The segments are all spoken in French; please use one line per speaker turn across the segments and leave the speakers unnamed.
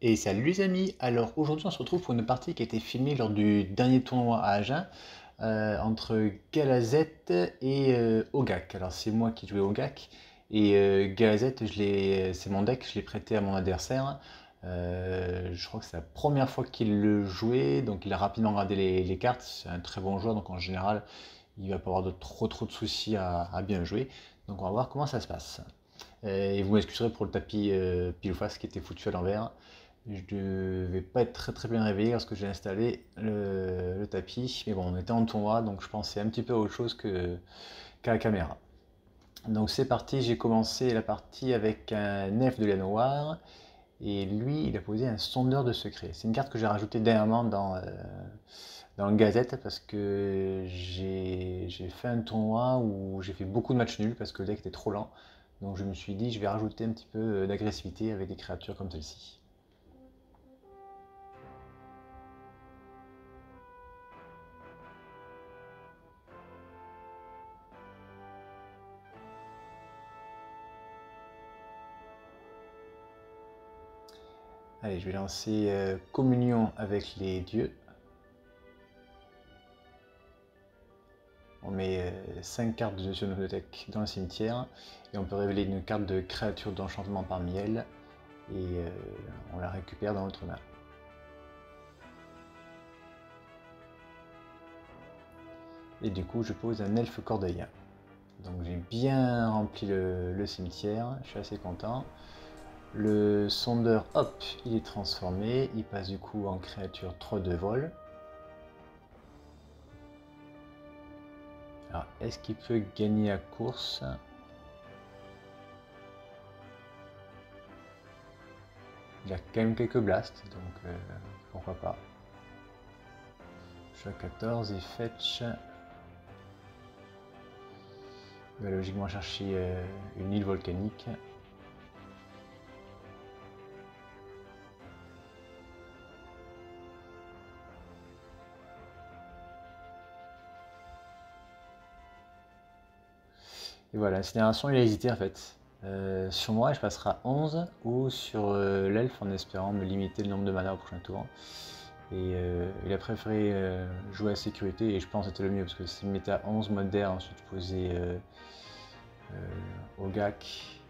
Et salut les amis, alors aujourd'hui on se retrouve pour une partie qui a été filmée lors du dernier tournoi à Agen entre Galazet et Ogak. Alors c'est moi qui jouais Ogak et Galazet c'est mon deck, je l'ai prêté à mon adversaire. Je crois que c'est la première fois qu'il le jouait, donc il a rapidement regardé les cartes, c'est un très bon joueur donc en général il va pas avoir trop de soucis à bien jouer. Donc on va voir comment ça se passe. Et vous m'excuserez pour le tapis pile ou face qui était foutu à l'envers. Je devais pas être très bien réveillé lorsque j'ai installé le tapis. Mais bon, on était en tournoi, donc je pensais un petit peu à autre chose qu'à la caméra. Donc c'est parti, j'ai commencé la partie avec un elfe de la noire. Et lui, il a posé un sondeur de secret. C'est une carte que j'ai rajoutée dernièrement dans le Gazette parce que j'ai fait un tournoi où j'ai fait beaucoup de matchs nuls parce que le deck était trop lent. Donc je me suis dit, je vais rajouter un petit peu d'agressivité avec des créatures comme celle-ci. Allez, je vais lancer Communion avec les dieux. On met 5 cartes de ce deck dans le cimetière et on peut révéler une carte de créature d'enchantement parmi elles et on la récupère dans notre main. Et du coup, je pose un elfe cordeillien. Donc j'ai bien rempli le cimetière, je suis assez content. Le sondeur, hop, il est transformé, il passe du coup en créature 3 de vol. Alors, est-ce qu'il peut gagner à course? Il a quand même quelques blasts, donc pourquoi pas. Je suis à 14, il fetch. Il va logiquement chercher une île volcanique. Et voilà, l'incinération, il a hésité en fait. Sur moi, je passerai à 11 ou sur l'elfe en espérant me limiter le nombre de mana au prochain tour. Et il a préféré jouer à sécurité et je pense que c'était le mieux parce que s'il me mettait à 11 moderne, ensuite je posais Ogak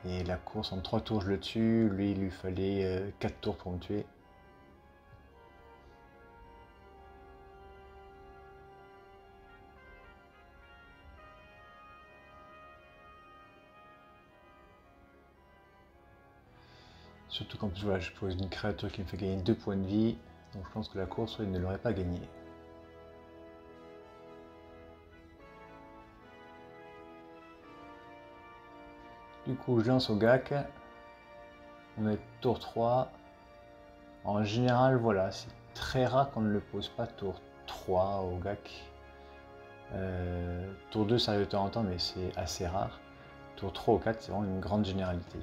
et la course en 3 tours je le tue, lui il lui fallait 4 tours pour me tuer. Surtout qu'en plus voilà, je pose une créature qui me fait gagner 2 points de vie, donc je pense que la course il ne l'aurait pas gagnée. Du coup je lance Ogak, on est tour 3. En général voilà, c'est très rare qu'on ne le pose pas tour 3 Ogak. Tour 2 ça arrive de temps en temps mais c'est assez rare. Tour 3 ou 4 c'est vraiment une grande généralité.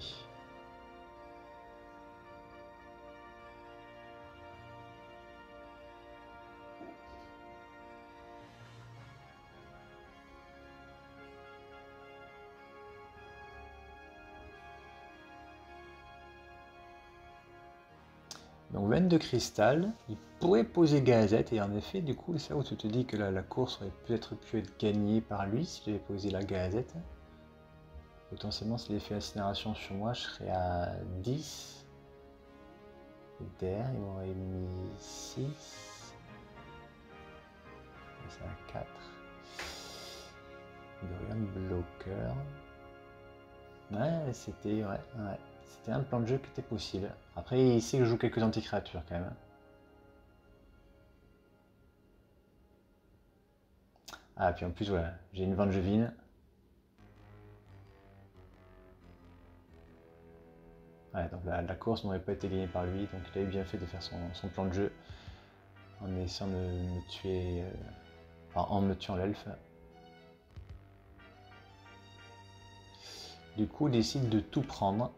Donc veine de cristal, il pourrait poser Gazette et en effet du coup c'est là où tu te dis que la course aurait peut-être pu être gagnée par lui si j'avais posé la Gazette. Potentiellement s'il avait fait incinération sur moi je serais à 10. Et derrière il m'aurait mis 6. Et c'est à 4. Dorian Blocker. Ouais, c'était c'était un plan de jeu qui était possible. Après, il sait que je joue quelques anti-créatures quand même. Ah, puis en plus, voilà, j'ai une Vengevine. Ouais, donc la course n'aurait pas été gagnée par lui, donc il avait bien fait de faire son plan de jeu en essayant de me tuer, enfin, en me tuant l'elfe. Du coup, il décide de tout prendre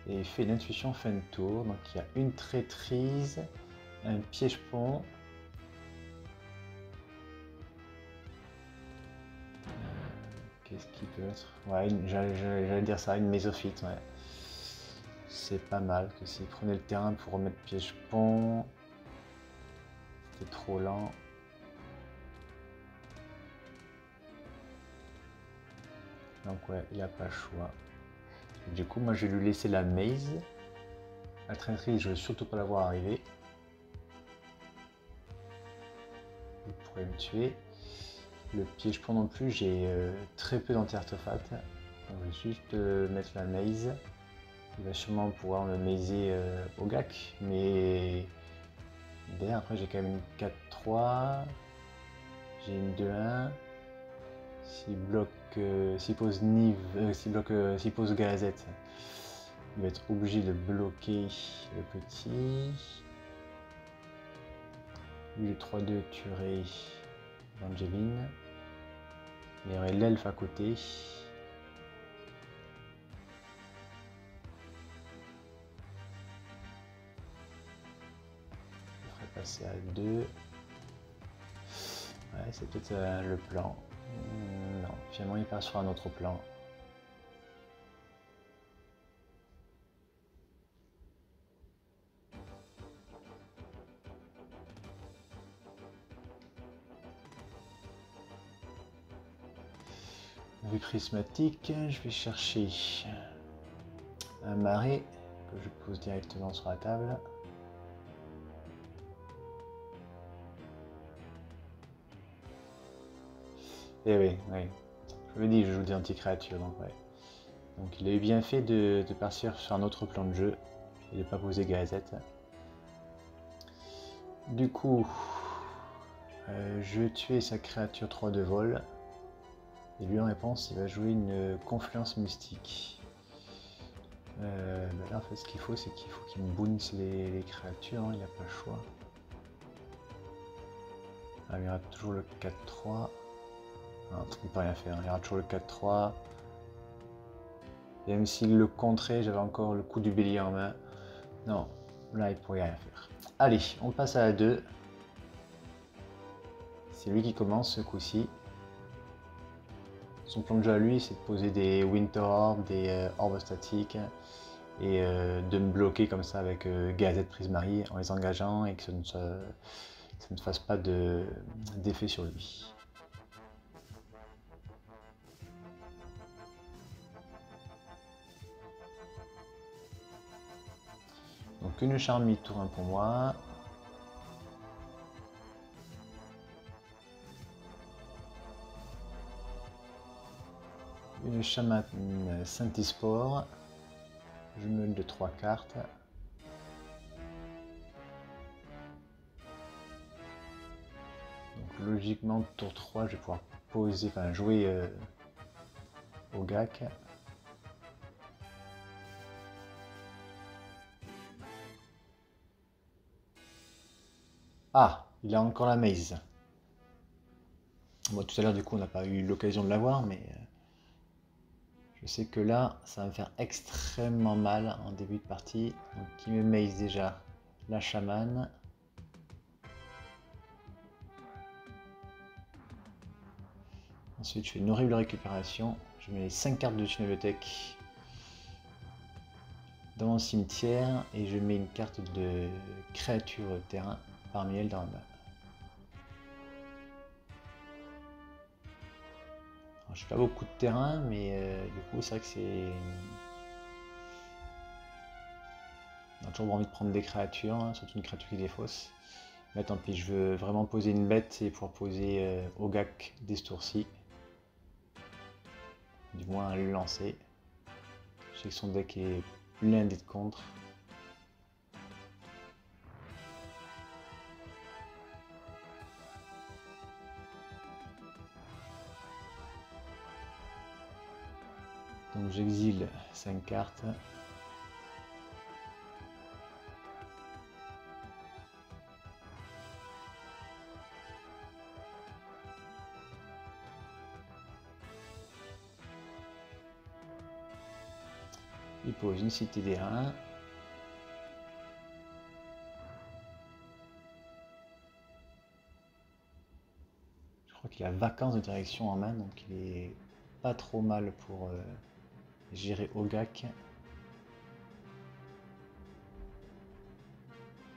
et il fait une intuition fin de tour. Donc il y a une traîtrise, un piège-pont. Qu'est-ce qui peut être? Ouais, j'allais dire ça, une mésophyte, ouais. C'est pas mal, que s'il prenait le terrain pour remettre piège-pont, c'était trop lent. Donc ouais, il a pas le choix. Du coup, moi je vais lui laisser la maze. La traînerie, je veux surtout pas la voir arriver. Il pourrait me tuer. Le piège-pont non plus, j'ai très peu d'anti-artefacts. Donc je vais juste mettre la maze. Il va sûrement pouvoir me maiser au GAC, mais derrière après j'ai quand même une 4-3. J'ai une 2-1. S'il bloque, s'il pose Nive, s'il pose Gazette, il va être obligé de bloquer le petit. Lui le 3-2 tuerait Angeline. Il y aurait l'elfe à côté. Je ferait passer à 2. Ouais, c'est peut-être le plan. Non, finalement il passe sur un autre plan. Vue prismatique, je vais chercher un marais que je pose directement sur la table. Et oui, oui. Je vous l'ai dit, je joue des anti-créatures, donc ouais. Donc il a eu bien fait de partir sur un autre plan de jeu et de ne pas poser Gazette. Du coup, je vais tuer sa créature 3 de vol. Et lui en réponse, il va jouer une confluence mystique. Là en fait ce qu'il faut, c'est qu'il faut qu'il me bounce les créatures, hein, il n'a pas le choix. Ah, mais il y aura toujours le 4-3. Non, il ne peut rien faire, il y aura toujours le 4-3. Et même s'il le contrait, j'avais encore le coup du bélier en main. Non, là il pourrait rien faire. Allez, on passe à la 2. C'est lui qui commence ce coup-ci. Son plan de jeu à lui, c'est de poser des Winter Orbs, des orbes statiques et de me bloquer comme ça avec Gazette Prismari en les engageant et que ça ne fasse pas d'effet sur lui. Donc une charmille tour 1 pour moi. Une chamane Saint-Isport. Je me de 3 cartes. Donc logiquement tour 3 je vais pouvoir poser, enfin jouer au GAC. Ah, il a encore la maze. Bon, tout à l'heure du coup on n'a pas eu l'occasion de l'avoir, mais je sais que là ça va me faire extrêmement mal en début de partie. Donc il me maze déjà la chamane. Ensuite je fais une horrible récupération. Je mets les 5 cartes de bibliothèque dans mon cimetière et je mets une carte de créature terrain parmi elles dans la main. Alors, je n'ai pas beaucoup de terrain, mais du coup c'est vrai que c'est... On a toujours envie de prendre des créatures, hein, surtout une créature qui défausse. Mais tant pis, je veux vraiment poser une bête et pouvoir poser Ogak d'Estourci. Du moins le lancer. Je sais que son deck est blindé de contre. Donc j'exile 5 cartes. Il pose une cité des 1. Je crois qu'il a vacances de direction en main, donc il est pas trop mal pour gérer Ogak.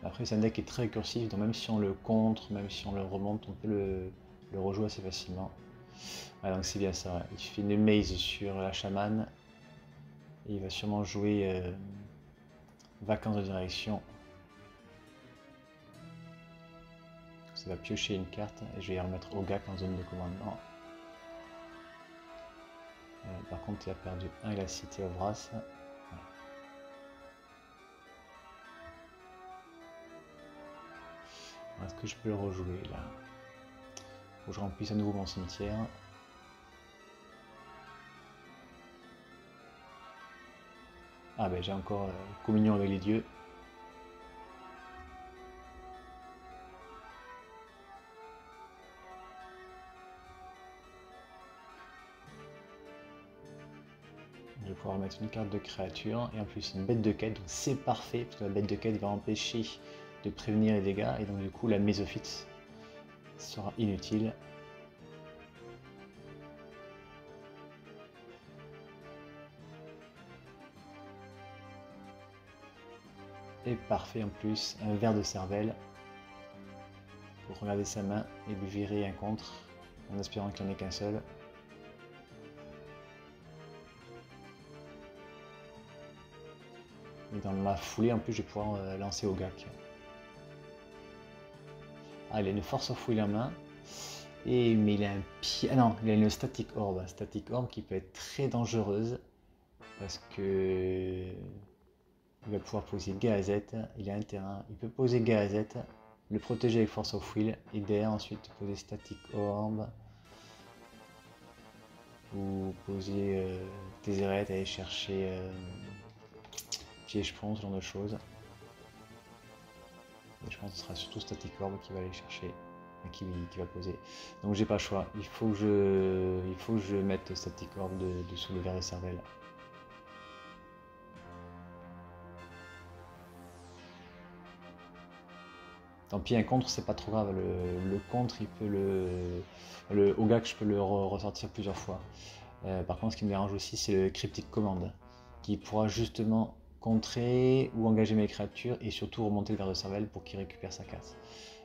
Après c'est un deck qui est très récursif, donc même si on le contre, même si on le remonte, on peut le rejouer assez facilement. Ouais, donc c'est bien ça, ouais. Il fait une maze sur la chamane. Et il va sûrement jouer vacances de direction. Ça va piocher une carte et je vais y remettre Ogak en zone de commandement. Par contre il a perdu 1 et la cité Ovras. Ouais. Est-ce que je peux le rejouer là? Faut que je remplisse à nouveau mon cimetière. Ah ben j'ai encore communion avec les dieux. Je vais pouvoir mettre une carte de créature et en plus une bête de quête, donc c'est parfait parce que la bête de quête va empêcher de prévenir les dégâts et donc du coup la mésophyte sera inutile. Et parfait en plus, un ver de cervelle pour regarder sa main et lui virer un contre en espérant qu'il n'y en ait qu'un seul. Et dans la foulée en plus je vais pouvoir lancer Ogak. Ah il a une force of will en main. Et, mais il a un pied. Ah non, il a une static orb. Static orb qui peut être très dangereuse. Parce que il va pouvoir poser Gazette, il a un terrain, il peut poser Gazette, le protéger avec Force of Will, et derrière ensuite poser Static Orb, ou poser Tézéret, aller chercher Piège-Pont, ce genre de choses. Et je pense que ce sera surtout Static Orb qui va aller chercher, qui va poser. Donc j'ai pas le choix, il faut que je mette Static Orb dessous le ver de cervelle. Tant pis, un contre, c'est pas trop grave. Le contre, il peut le Ogak, je peux le ressortir plusieurs fois. Par contre, ce qui me dérange aussi, c'est le Cryptic Command, qui pourra justement contrer ou engager mes créatures et surtout remonter le ver de cervelle pour qu'il récupère sa carte.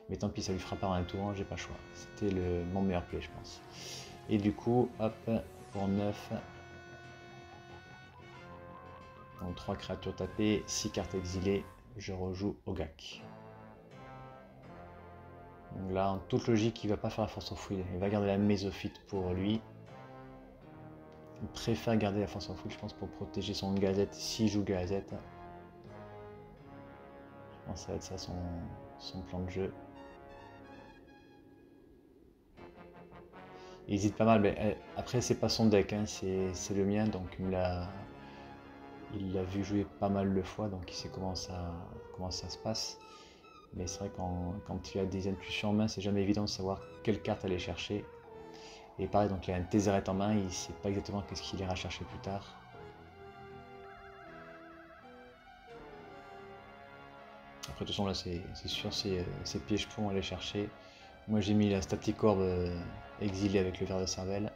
Mais tant pis, ça lui fera pas un tour, j'ai pas le choix. C'était mon meilleur play, je pense. Et du coup, hop, pour 9. Donc 3 créatures tapées, 6 cartes exilées, je rejoue Ogak. Donc là, en toute logique, il va pas faire la force of will. Il va garder la mésophyte pour lui. Il préfère garder la force of will, je pense, pour protéger son Gazette s'il joue Gazette. Je pense que ça va être ça son plan de jeu. Il hésite pas mal, mais après c'est pas son deck, hein, c'est le mien, donc il l'a vu jouer pas mal de fois, donc il sait comment ça se passe. Mais c'est vrai quand il a des intuitions en main, c'est jamais évident de savoir quelle carte aller chercher. Et pareil, donc il a un Tézéret en main, il sait pas exactement qu'est-ce qu'il ira chercher plus tard. Après de toute façon là c'est sûr, c'est piège-pont à aller chercher. Moi j'ai mis la Static Orb exilée avec le ver de cervelle.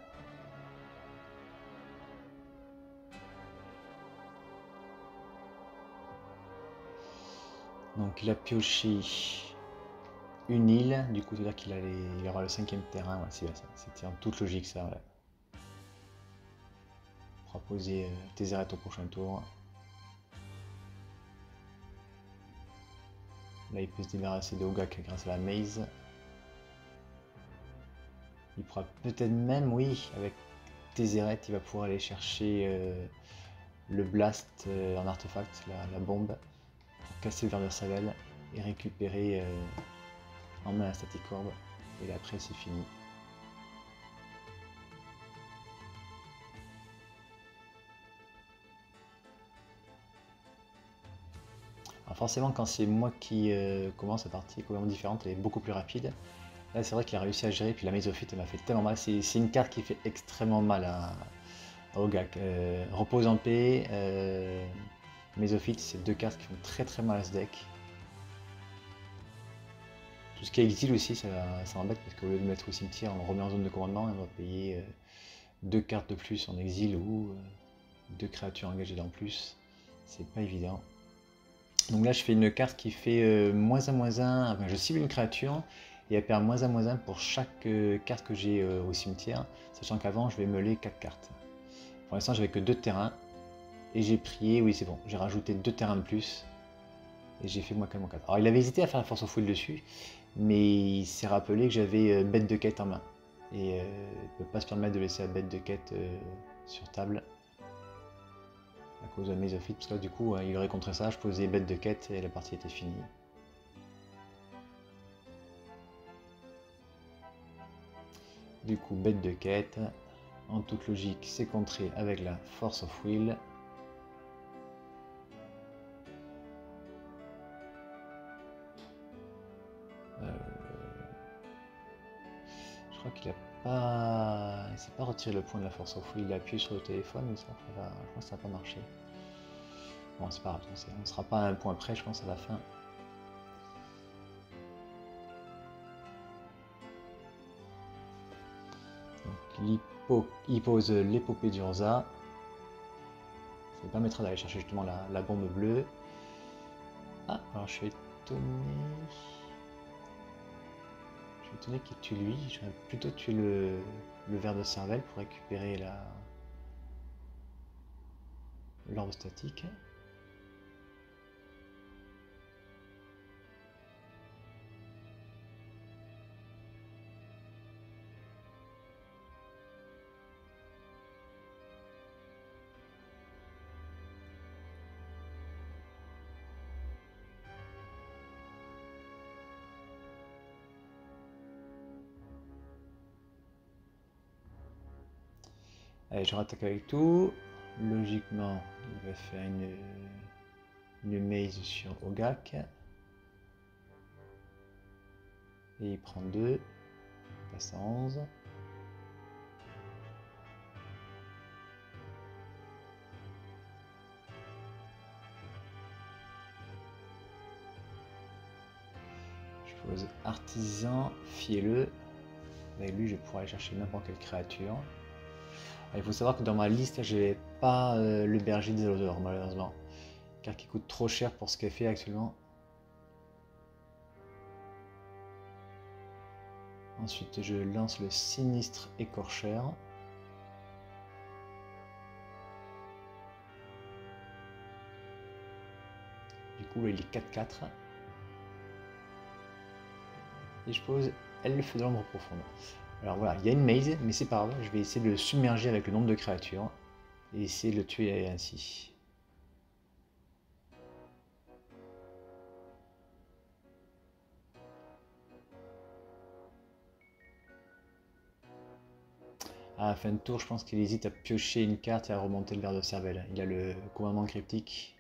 Donc il a pioché une île, du coup c'est-à-dire qu'il aura le 5ème terrain, ouais, c'est bien ça, c'était en toute logique ça. Ouais. On pourra poser Tézéret au prochain tour. Là il peut se débarrasser de Ogak grâce à la maze. Il pourra peut-être même, oui, avec Tézéret, il va pouvoir aller chercher le blast en artefact, la bombe, pour casser le ver de cervelle et récupérer en main la Static Orb. Et là, après, c'est fini. Alors forcément, quand c'est moi qui commence la partie est complètement différente, elle est beaucoup plus rapide. Là, c'est vrai qu'il a réussi à gérer, puis la mésophyte, elle m'a fait tellement mal. C'est une carte qui fait extrêmement mal à Ogak. Repose en paix, mésophyte, c'est deux cartes qui font très très mal à ce deck. Tout ce qui est exil aussi, ça m'embête parce qu'au lieu de mettre au cimetière, on le remet en zone de commandement et on va payer 2 cartes de plus en exil ou 2 créatures engagées en plus. C'est pas évident. Donc là, je fais une carte qui fait -1/-1. Enfin, je cible une créature et elle perd -1/-1 pour chaque carte que j'ai au cimetière. Sachant qu'avant, je vais meuler 4 cartes. Pour l'instant, j'avais que 2 terrains. Et j'ai prié, oui, c'est bon. J'ai rajouté 2 terrains de plus. Et j'ai fait moi quand même 4. Alors, il avait hésité à faire la force of will dessus. Mais il s'est rappelé que j'avais bête de quête en main. Et il ne peut pas se permettre de laisser la bête de quête sur table. À cause de la mise of it, parce que là, du coup, il aurait contré ça, je posais bête de quête et la partie était finie. Du coup, bête de quête, en toute logique, c'est contré avec la force of will. Je crois qu'il a pas... Il s'est pas retiré le point de la force of will, il a appuyé sur le téléphone, mais ça, je crois que ça n'a pas marché. Bon, c'est pas grave, on ne sera pas à un point près, je pense, à la fin. Donc, il pose l'épopée d'Urza. Ça me permettra d'aller chercher justement la bombe bleue. Ah, alors je suis étonné. Je suis étonné qu'il tue lui. J'aurais plutôt tué le ver de cervelle pour récupérer l'orbe statique. Allez, je rattaque avec tout. Logiquement, il va faire une maze sur Ogak. Et il prend 2. Il passe à 11. Je pose artisan, fielleux. Avec lui, je pourrais aller chercher n'importe quelle créature. Il faut savoir que dans ma liste, je n'ai pas le berger des odeurs, malheureusement. Car qui coûte trop cher pour ce qu'elle fait actuellement. Ensuite, je lance le sinistre écorcheur. Du coup, là, il est 4-4. Et je pose elfe de l'ombre profonde. Alors voilà, il y a une maze, mais c'est pas grave. Je vais essayer de le submerger avec le nombre de créatures. Et essayer de le tuer ainsi. À la fin de tour, je pense qu'il hésite à piocher une carte et à remonter le ver de cervelle. Il a le commandement cryptique.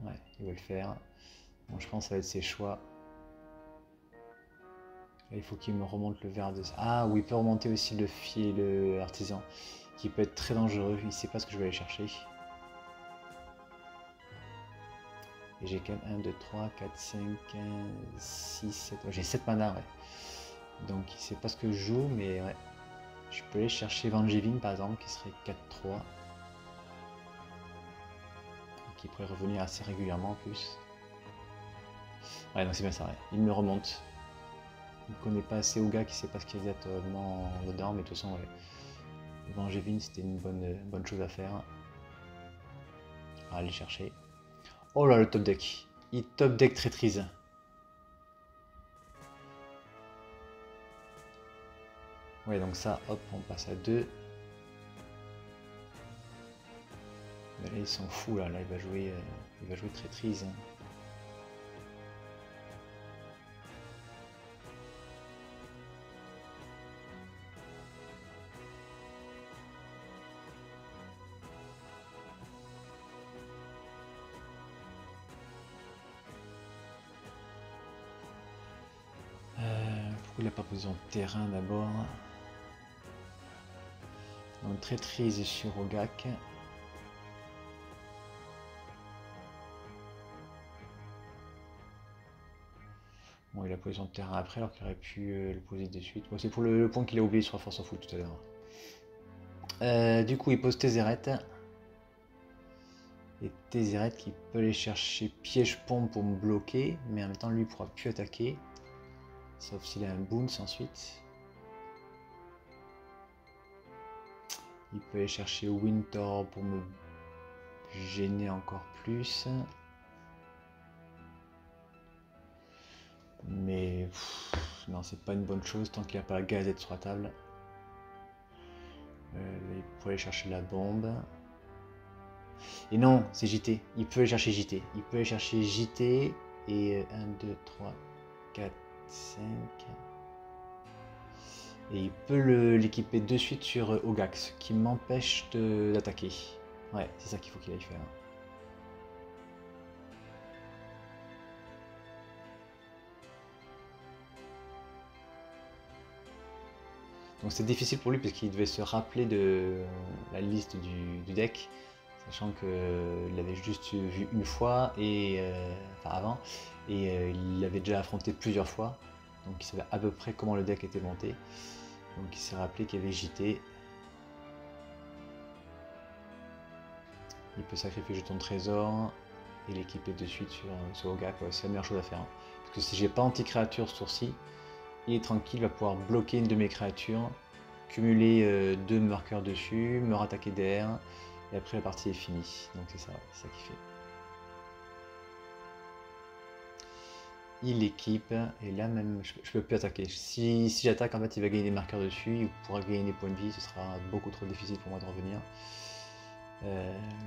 Ouais, il va le faire. Bon, je pense que ça va être ses choix. Là, il faut qu'il me remonte le ver de... Ah, oui, il peut remonter aussi le artisan, qui peut être très dangereux. Il ne sait pas ce que je vais aller chercher. Et j'ai quand même 1, 2, 3, 4, 5, 6, 7... J'ai 7 mana, ouais. Donc il sait pas ce que je joue, mais ouais. Je peux aller chercher Vangevin par exemple, qui serait 4-3. Qui pourrait revenir assez régulièrement en plus. Ouais, donc c'est bien ça, ouais. Il me remonte. Il ne connaît pas assez Ogak, qui sait pas ce qu'il y a exactement dedans, mais de toute façon, ouais. Vangevin, c'était une bonne chose à faire. On va aller chercher. Oh là, le top deck. Il top deck traîtrise. Ouais, donc ça, hop, on passe à 2. Mais là, il s'en fout, là il va jouer traîtrise. Pourquoi il n'a pas posé en terrain d'abord? Donc traîtrise sur Ogak. Bon, il a posé son terrain après alors qu'il aurait pu le poser de suite. Bon, c'est pour le point qu'il a oublié sur Force of Foot tout à l'heure. Du coup, il pose Tézéret. Et Tézéret qui peut aller chercher piège-pompe pour me bloquer, mais en même temps, lui, il pourra plus attaquer. Sauf s'il a un bounce ensuite. Il peut aller chercher Winter pour me gêner encore plus. Mais non, c'est pas une bonne chose tant qu'il n'y a pas la gazette sur la table. Il pourrait aller chercher la bombe. Et non, c'est JT. Il peut aller chercher JT. Il peut aller chercher JT. Et 1, 2, 3, 4, 5. Et il peut l'équiper de suite sur Ogax, qui m'empêche d'attaquer. Ouais, c'est ça qu'il faut qu'il aille faire. Donc c'est difficile pour lui parce qu'il devait se rappeler de la liste du deck, sachant qu'il l'avait juste vu une fois, et, enfin avant, et il l'avait déjà affronté plusieurs fois, donc il savait à peu près comment le deck était monté. Donc il s'est rappelé qu'il y avait JT. Il peut sacrifier jeton de trésor et l'équiper de suite sur Ogak, ouais, c'est la meilleure chose à faire. Hein. Parce que si j'ai pas anti-créature ce tour-ci, il est tranquille, il va pouvoir bloquer une de mes créatures, cumuler 2 marqueurs dessus, me rattaquer derrière, et après la partie est finie. Donc c'est ça qu'il fait. Il équipe, et là même, je peux plus attaquer. Si j'attaque, en fait, il va gagner des marqueurs dessus, il pourra gagner des points de vie, ce sera beaucoup trop difficile pour moi de revenir.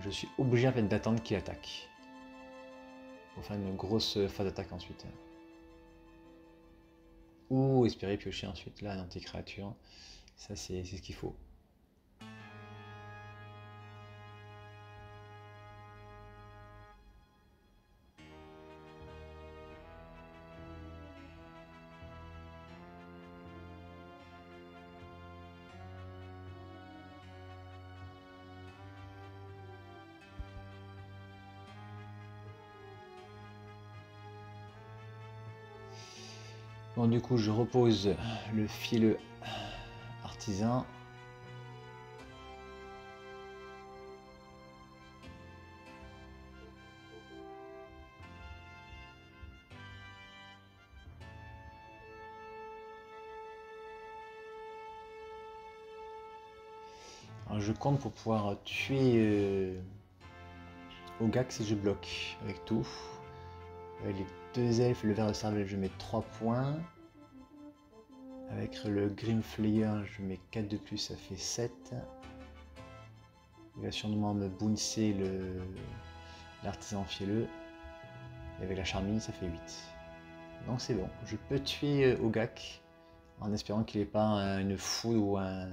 Je suis obligé en fait d'attendre qu'il attaque. Pour faire une grosse phase d'attaque ensuite. Ou espérer piocher ensuite là un anti-créature. Ça c'est ce qu'il faut. Bon, du coup, je repose le fileux artisan. Alors, je compte pour pouvoir tuer Ogak si je bloque avec tout. Avec les 2 elfes, le ver de cervelle, je mets 3 points. Avec le Grim Flayer, je mets 4 de plus, ça fait 7. Il va sûrement me bouncer l'artisan fielleux. Et avec la charmille, ça fait 8. Donc c'est bon, je peux tuer Ogak en espérant qu'il n'ait pas une foudre ou un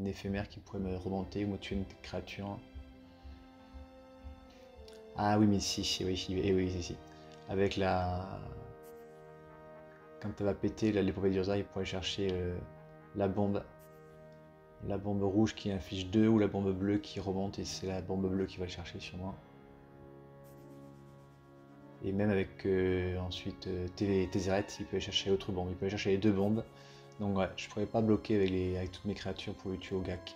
éphémère qui pourrait me remonter ou me tuer une créature. Ah oui, mais si, oui, si. Avec la... Quand elle va péter l'épopée d'Urza, il pourrait chercher la bombe. La bombe rouge qui inflige 2 ou la bombe bleue qui remonte et c'est la bombe bleue qui va le chercher sur moi. Et même avec ensuite Tézéret, il peut aller chercher autre bombe. Il peut aller chercher les 2 bombes. Donc ouais, je pourrais pas bloquer avec toutes mes créatures pour le tuer Ogak.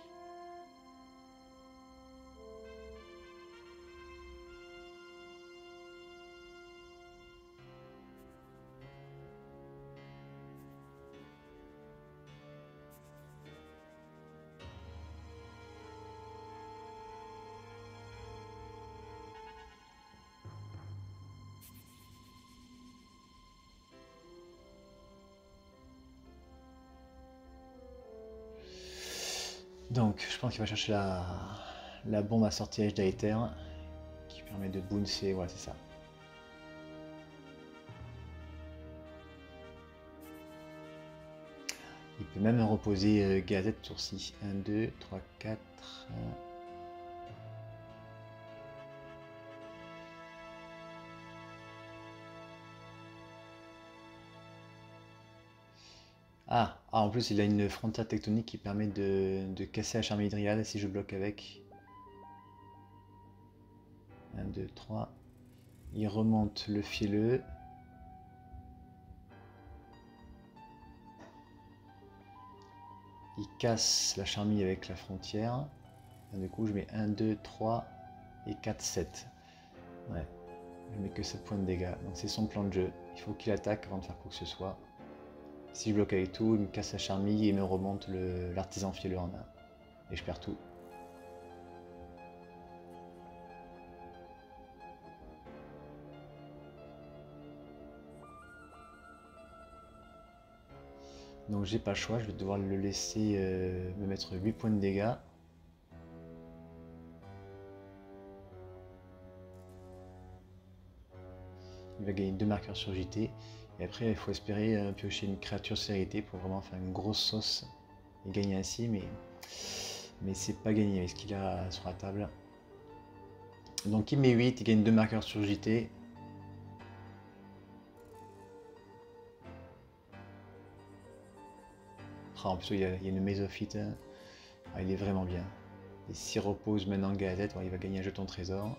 Donc je pense qu'il va chercher la bombe à sortilège d'Aether qui permet de bouncer, ouais c'est ça. Il peut même reposer Gazette tour-ci. 1, 2, 3, 4. En plus il a une frontière tectonique qui permet de casser la charme hydriade si je bloque avec. 1, 2, 3. Il remonte le fileux. il casse la charmille avec la frontière. Et du coup, je mets 1, 2, 3 et 4, 7. Ouais, je mets que 7 points de dégâts. Donc c'est son plan de jeu. Il faut qu'il attaque avant de faire quoi que ce soit. Si je bloque avec tout, il me casse la charmille et il me remonte l'artisan fielleux en 1. Et je perds tout. Donc j'ai pas le choix, je vais devoir le laisser me mettre 8 points de dégâts. Il va gagner 2 marqueurs sur JT. Et après il faut espérer piocher une créature célérité pour vraiment faire une grosse sauce et gagner ainsi, mais c'est pas gagné avec ce qu'il a sur la table. Donc il met 8, il gagne 2 marqueurs sur JT. Ah, en plus il y a une mésophyte, ah, il est vraiment bien. Et s'il repose maintenant Galazette, il va gagner un jeton trésor.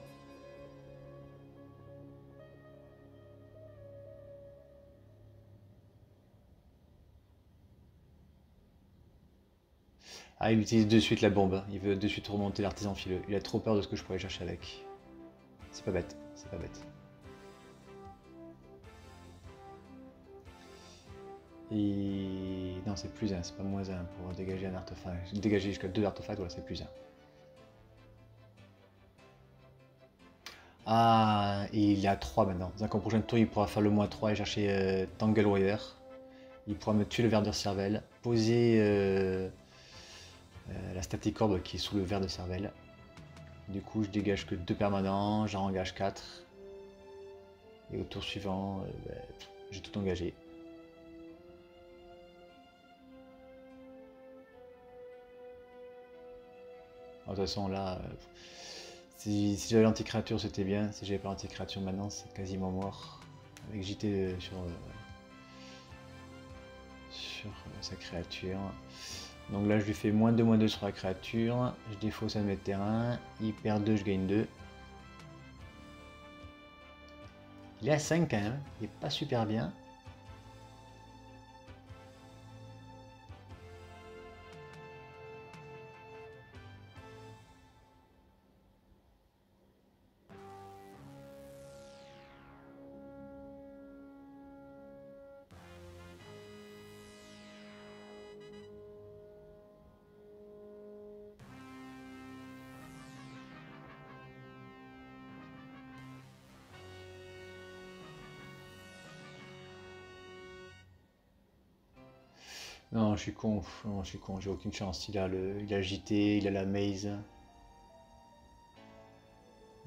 Ah, il utilise de suite la bombe, il veut de suite remonter l'artisan fileux. Il a trop peur de ce que je pourrais chercher avec. C'est pas bête, c'est pas bête. Et non, c'est plus 1, c'est pas moins 1 pour dégager un artefact. Dégager jusqu'à 2 artefacts, voilà, c'est plus 1. Ah, et il est à 3 maintenant. Donc en prochain tour, il pourra faire le -3 et chercher Tangle Warrior. Il pourra me tuer le ver de cervelle, poser la static orb qui est sous le ver de cervelle. Du coup, je dégage que 2 permanents, j'en engage 4. Et au tour suivant, j'ai tout engagé. De toute façon, là, si j'avais l'anti-créature, c'était bien. Si j'avais pas l'anti-créature maintenant, c'est quasiment mort. Avec JT sur sa créature. Donc là, je lui fais -2/-2 sur la créature. Je défausse un mètre terrain. Il perd 2, je gagne 2. Il est à 5 quand même. Il est pas super bien. Non, je suis con, non, je suis con, j'ai aucune chance. Il a le JT, il a la maze.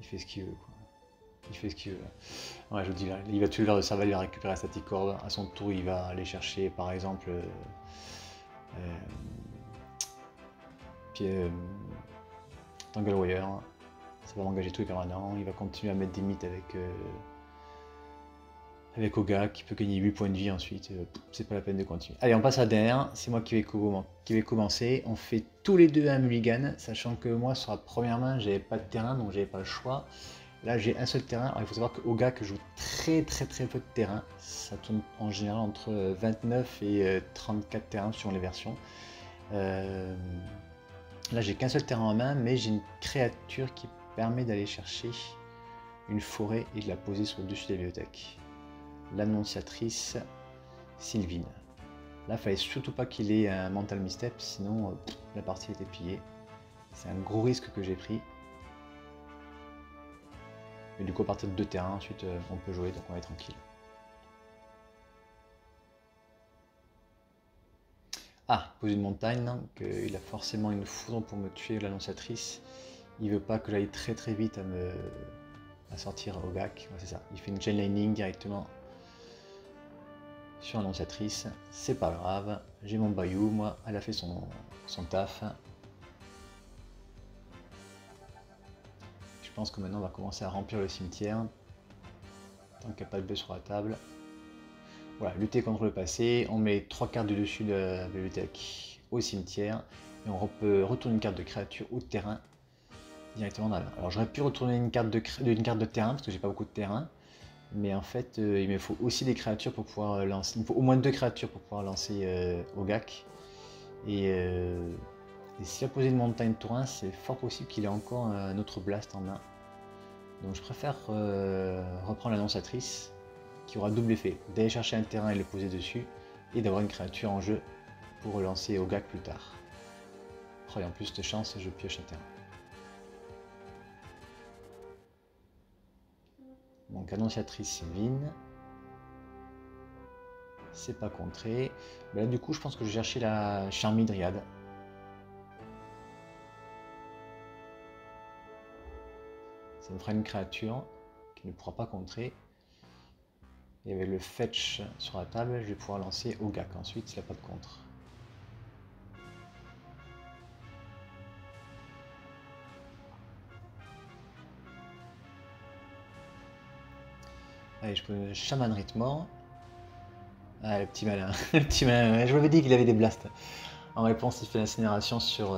Il fait ce qu'il veut, quoi. Il fait ce qu'il veut. Ouais, je vous dis là, il va tuer le ver de cervelle, il va récupérer la static orb. À son tour, il va aller chercher, par exemple, Tangle Warrior. Ça va m'engager tous les permanents. Il va continuer à mettre des mythes avec Oga qui peut gagner 8 points de vie ensuite. C'est pas la peine de continuer. Allez, on passe à la dernière. C'est moi qui vais commencer. On fait tous les deux un mulligan, sachant que moi, sur la première main, j'avais pas de terrain, donc j'avais pas le choix. Là, j'ai un seul terrain. Alors, il faut savoir que Oga que joue très peu de terrain. Ça tourne en général entre 29 et 34 terrains sur les versions. Là, j'ai qu'un seul terrain en main, mais j'ai une créature qui permet d'aller chercher une forêt et de la poser sur le dessus de la bibliothèque. L'annonciatrice Sylvine. Là, il fallait surtout pas qu'il ait un mental misstep, sinon la partie était pliée. C'est un gros risque que j'ai pris. Mais du coup, à partir de 2 terrains, ensuite, on peut jouer, donc on va être tranquille. Ah, poser une montagne, donc il a forcément une foudre pour me tuer l'annonciatrice. Il veut pas que j'aille très vite à sortir au GAC. Ouais, c'est ça, il fait une chain lightning directement sur l'annonciatrice. C'est pas grave, j'ai mon bayou, moi, elle a fait son taf. Je pense que maintenant on va commencer à remplir le cimetière. Tant qu'il n'y a pas de bœuf sur la table. Voilà, lutter contre le passé, on met 3 cartes du dessus de la bibliothèque au cimetière et on peut retourner une carte de créature ou de terrain directement dans la main. Alors j'aurais pu retourner une carte de terrain parce que j'ai pas beaucoup de terrain, mais en fait il me faut aussi des créatures pour pouvoir lancer. Il me faut au moins 2 créatures pour pouvoir lancer Ogak. Et s'il a posé une montagne Taurin, c'est fort possible qu'il ait encore un autre blast en main. Donc je préfère reprendre l'annonciatrice qui aura double effet, d'aller chercher un terrain et le poser dessus, et d'avoir une créature en jeu pour relancer Ogak plus tard. Oh, et en plus de chance, je pioche un terrain. Donc annonciatrice Sylvine. C'est pas contré. Mais là du coup je pense que je vais chercher la Charmidriade. Ça me fera une créature qui ne pourra pas contrer. Et avec le fetch sur la table, je vais pouvoir lancer Ogak ensuite s'il n'y a pas de contre. Allez, je peux Shaman Rythmore. Ah, le petit malin. Le petit malin. Je vous avais dit qu'il avait des blasts. En réponse, il fait l'incinération sur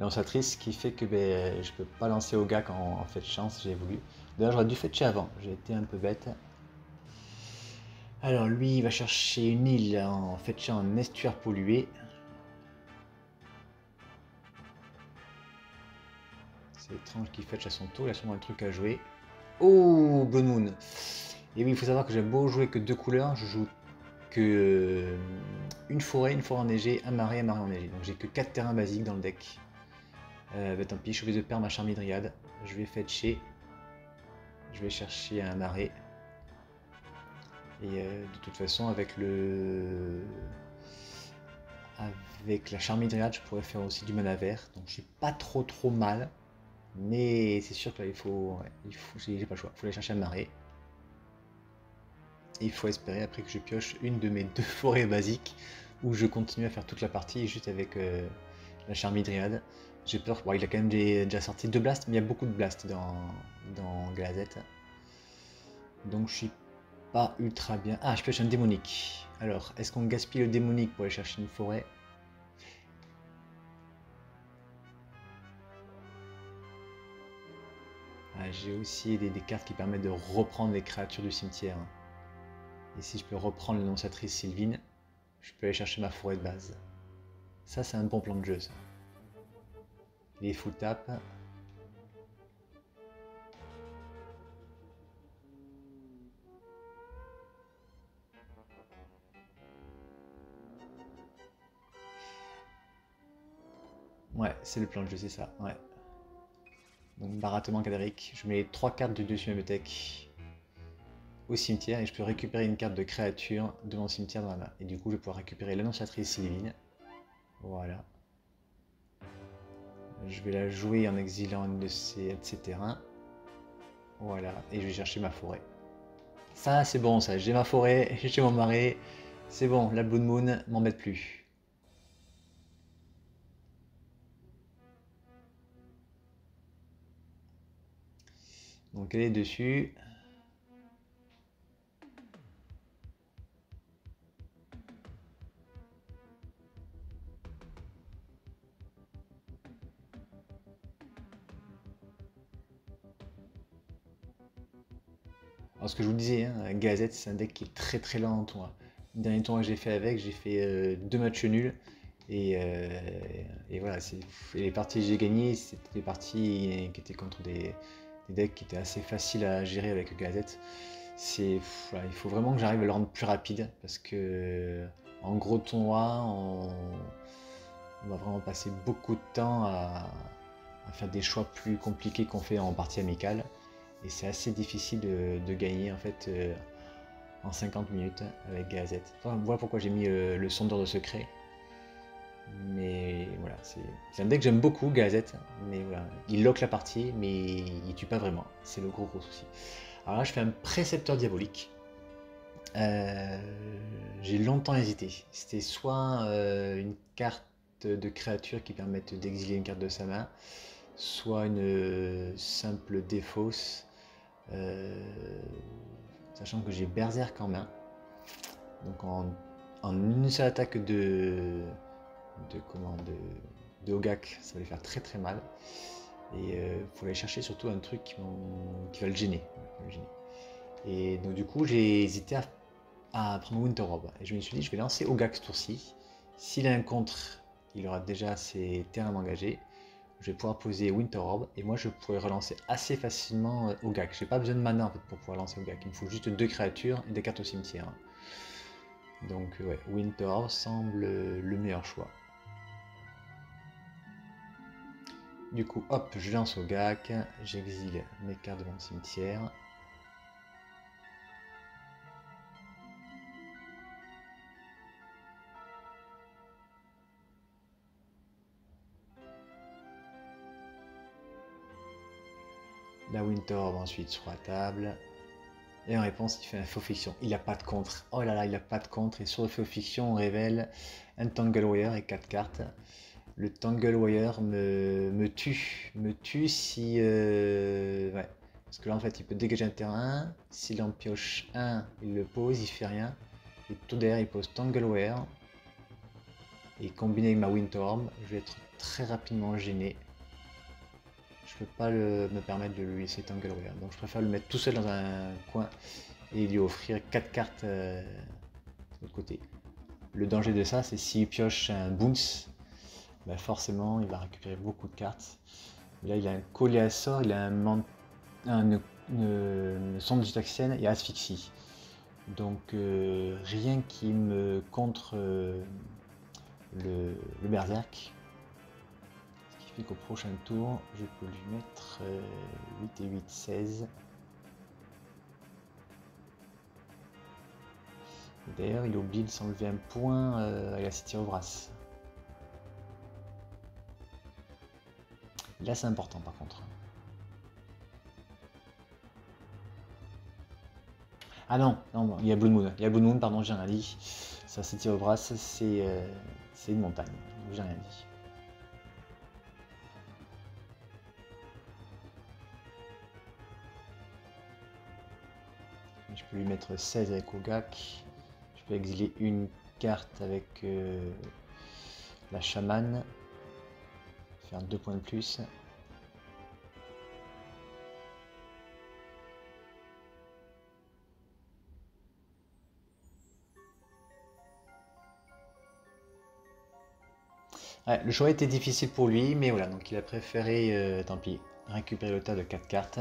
l'annonciatrice, ce qui fait que je peux pas lancer Ogak en fait chance, j'ai voulu. D'ailleurs, j'aurais dû fetcher avant, j'ai été un peu bête. Alors, lui, il va chercher une île en fetchant un estuaire pollué. C'est étrange qu'il fetch à son tour, il a sûrement un truc à jouer. Oh, Blood Moon. Et oui, il faut savoir que j'aime beau jouer que 2 couleurs, je joue que une forêt enneigée, un marais enneigé. Donc j'ai que 4 terrains basiques dans le deck. Tant pis, je suis obligé de perdre ma Charmidriade. Je vais fetcher. Je vais chercher un marais. Et de toute façon, avec la Charmidriade, je pourrais faire aussi du mana vert. Donc je suis pas trop mal. Mais c'est sûr que là, j'ai pas le choix. Il faut aller chercher un marais. Et il faut espérer après que je pioche une de mes 2 forêts basiques où je continue à faire toute la partie juste avec la Charmidriade. J'ai peur, bon, il a quand même déjà sorti 2 blasts, mais il y a beaucoup de blasts dans Galazette. Donc je suis pas ultra bien. Ah, je pioche un démonique. Alors, est-ce qu'on gaspille le démonique pour aller chercher une forêt? Ah, j'ai aussi des cartes qui permettent de reprendre les créatures du cimetière. Et si je peux reprendre l'annonciatrice Sylvine, je peux aller chercher ma forêt de base. Ça, c'est un bon plan de jeu, ça. Il est full tap. Ouais, c'est le plan de jeu, c'est ça. Ouais. Donc, baratement cadavérique. Je mets 3 cartes de dessus ma bibliothèque au cimetière et je peux récupérer une carte de créature de mon cimetière dans la main. Et du coup, je vais pouvoir récupérer l'annonciatrice Sylvine. Voilà. Je vais la jouer en exilant un de ces terrains. Voilà. Et je vais chercher ma forêt. Ça, c'est bon, ça. J'ai ma forêt, j'ai mon marais. C'est bon, la Blood Moon m'embête plus. Donc elle est dessus. Alors ce que je vous disais, hein, Gazette, c'est un deck qui est très lent en tournoi. Le dernier tournoi que j'ai fait avec, j'ai fait 2 matchs nuls. Et voilà, les parties que j'ai gagnées, c'était des parties qui étaient contre des decks qui étaient assez faciles à gérer avec Gazette. Voilà, il faut vraiment que j'arrive à le rendre plus rapide parce que en gros tournoi, on va vraiment passer beaucoup de temps à faire des choix plus compliqués qu'on fait en partie amicale. Et c'est assez difficile de gagner en fait en 50 minutes avec Gazette. Enfin, voilà pourquoi j'ai mis le sondeur de secret. Mais voilà, c'est un deck que j'aime beaucoup, Gazette. Mais voilà, il lock la partie, mais il tue pas vraiment. C'est le gros souci. Alors là, je fais un précepteur diabolique. J'ai longtemps hésité. C'était soit une carte de créature qui permette d'exiler une carte de sa main, soit une simple défausse. Sachant que j'ai Berserk en main. Donc en une seule attaque de Ogak, ça va lui faire très mal. Et il faut aller chercher surtout un truc qui va le gêner. Et donc du coup j'ai hésité à prendre Winter Robe. Et je me suis dit je vais lancer Ogak ce tour-ci. S'il a un contre, il aura déjà ses terrains engagés. Je vais pouvoir poser Winter Orb et moi je pourrais relancer assez facilement Ogak. J'ai pas besoin de mana en fait pour pouvoir lancer Ogak. Il me faut juste 2 créatures et des cartes au cimetière. Donc ouais, Winter Orb semble le meilleur choix. Du coup, hop, je lance Ogak, j'exile mes cartes de mon cimetière. La Winter Orb ensuite sur la table. Et en réponse, il fait un faux fiction. Il n'a pas de contre. Oh là là, il n'a pas de contre. Et sur le faux fiction, on révèle un Tangle Wire et 4 cartes. Le Tangle Wire me tue si... ouais. Parce que là, en fait, il peut dégager un terrain. S'il en pioche un, il le pose, il fait rien. Et tout derrière, il pose Tangle Wire. Et combiné avec ma Winter Orb, je vais être très rapidement gêné. Je peux pas me permettre de lui laisser Tangle Wire. Donc je préfère le mettre tout seul dans un coin et lui offrir 4 cartes de l'autre côté. Le danger de ça, c'est s'il pioche un Bounce, bah forcément il va récupérer beaucoup de cartes. Là il a un collier à sort, il a une sonde digitaxienne et asphyxie. Donc rien qui me contre le berserk. Ce qui fait qu'au prochain tour, je peux lui mettre 8 et 8, 16. D'ailleurs, il oublie de s'enlever un point à la City of Brass. Là, c'est important par contre. Ah non, non, il y a Blue Moon. Il y a Blue Moon, pardon, j'ai rien dit. Ça, City of Brass, c'est une montagne. J'ai rien dit. Je peux lui mettre 16 avec Ogak. Je peux exiler une carte avec la chamane. Faire 2 points de plus. Ouais, le choix était difficile pour lui, mais voilà, donc il a préféré, tant pis, récupérer le tas de 4 cartes.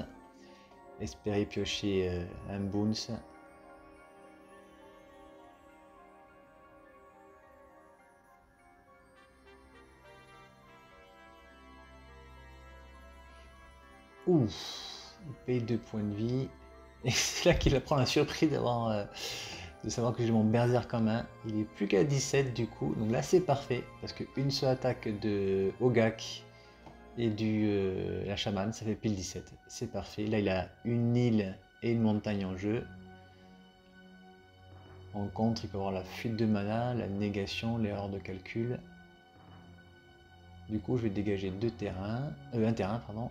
Espérer piocher un bounce. Ouf, il paye 2 points de vie. Et c'est là qu'il prend la surprise de savoir que j'ai mon berserk en main. Il est plus qu'à 17 du coup. Donc là c'est parfait. Parce qu'une seule attaque de Ogak et la chamane, ça fait pile 17. C'est parfait. Là il a une île et une montagne en jeu. En contre, il peut avoir la fuite de mana, la négation, l'erreur de calcul. Du coup, je vais dégager un terrain, pardon.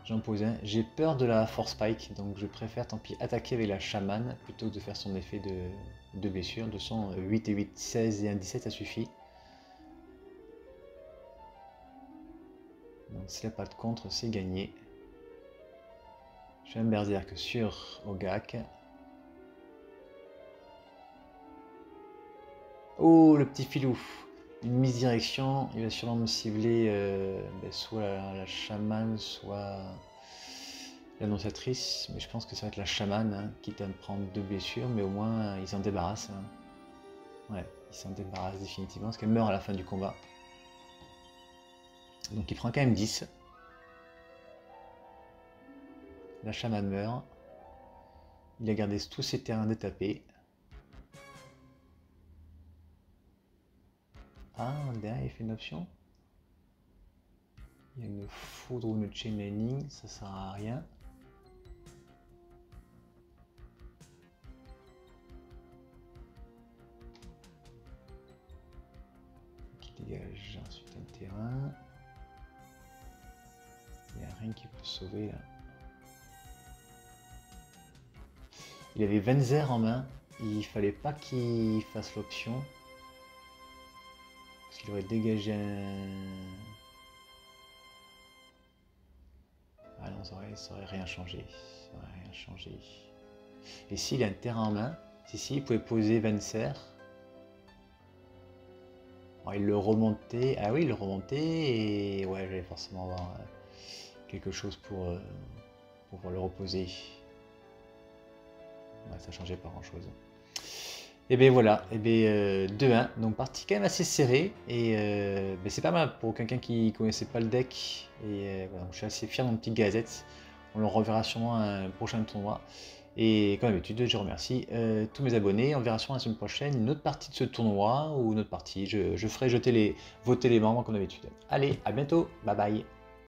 J'en pose un. J'ai peur de la force spike, donc je préfère tant pis attaquer avec la chamane plutôt que de faire son effet de blessure. De son 8 et 8, 16 et 1, 17, ça suffit. Donc s'il n'y a pas de contre, c'est gagné. Je fais un berserk sur Ogak. Oh, le petit filou! Une misdirection, il va sûrement me cibler soit la chamane, soit l'annonciatrice, mais je pense que ça va être la chamane, hein, quitte à me prendre 2 blessures, mais au moins il s'en débarrasse. Hein. Ouais, il s'en débarrasse définitivement, parce qu'elle meurt à la fin du combat. Donc il prend quand même 10. La chamane meurt. Il a gardé tous ses terrains détapés. Ah, derrière il fait une option. Il y a une foudre ou une chain lightning, ça sert à rien. Qui dégage ensuite un terrain. Il n'y a rien qui peut sauver là. Il avait Venzer en main, il fallait pas qu'il fasse l'option. Parce qu'il aurait dégagé un... Ah non, ça aurait rien changé. Ça aurait rien changé. Et s'il a un terrain en main, si il pouvait poser Venser. Oh, il le remontait. Ah oui, il le remontait. Et ouais, j'allais forcément avoir quelque chose pour pouvoir le reposer. Ouais, ça changeait pas grand-chose. Et bien voilà, et bien 2-1, donc partie quand même assez serrée, et ben, c'est pas mal pour quelqu'un qui connaissait pas le deck, et voilà, donc je suis assez fier de mon petit Gazette. On le reverra sûrement à un prochain tournoi, et comme d'habitude je remercie tous mes abonnés, on verra sûrement la semaine prochaine une autre partie de ce tournoi, ou une autre partie, je ferai voter les membres comme d'habitude. Allez, à bientôt, bye bye.